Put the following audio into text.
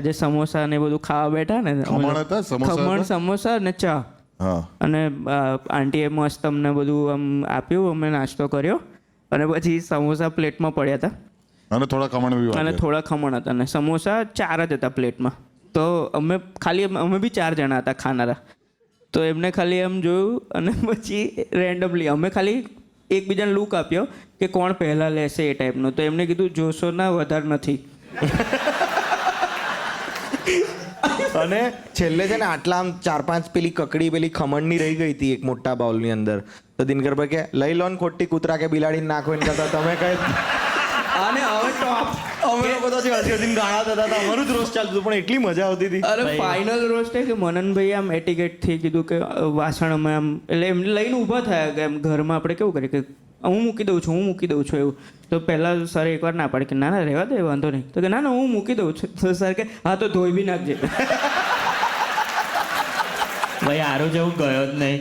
જે સમોસા ને બધું ખાવા બેઠા ને, ખમણ સમોસા ને ચા, અને આંટીએ મસ્ત અમને બધું આમ આપ્યું, અમે નાસ્તો કર્યો, અને પછી સમોસા પ્લેટમાં પડ્યા હતા અને થોડા ખમણ હતા, અને સમોસા 4 જ હતા પ્લેટમાં. તો અમે બી 4 જણા હતા ખાનારા. તો એમને ખાલી એમ જોયું, અને પછી રેન્ડમલી અમે ખાલી એકબીજાને લુક આપ્યો કે કોણ પહેલાં લેશે એ ટાઈપનું. તો એમને કીધું જોશો ના, વધારે નથી. અને છેલ્લે છે ને આટલા આમ 4-5 પેલી કકડી પેલી ખમણની રહી ગઈ હતી એક મોટા બાઉલની અંદર. તો દિનકરભાઈ કે લઈ લો ને ખોટી કૂતરા કે બિલાડીને નાખો એને કરતા તમે કઈ. અને હવે ટોપ અમે લોકો તો હસીને ગાળા થતા હતા, અમારું જ રોસ્ટ ચાલતું પણ એટલી મજા આવતી હતી. અરે ફાઇનલ રોસ્ટ કે મનનભાઈ આમ એટિકેટથી કીધું કે વાસણ અમે આમ, એટલે એમને લઈને ઊભા થયા કે એમ ઘરમાં આપણે કેવું કરીએ કે હું મૂકી દઉં છું એવું. તો પહેલાં સર એકવાર ના પાડે કે ના રહેવા દે, વાંધો નહીં. તો કે ના હું મૂકી દઉં છું. તો સર કે હા તો ધોઈ બી નાખજે. ભાઈ આરો જેવું ગયો જ નહીં.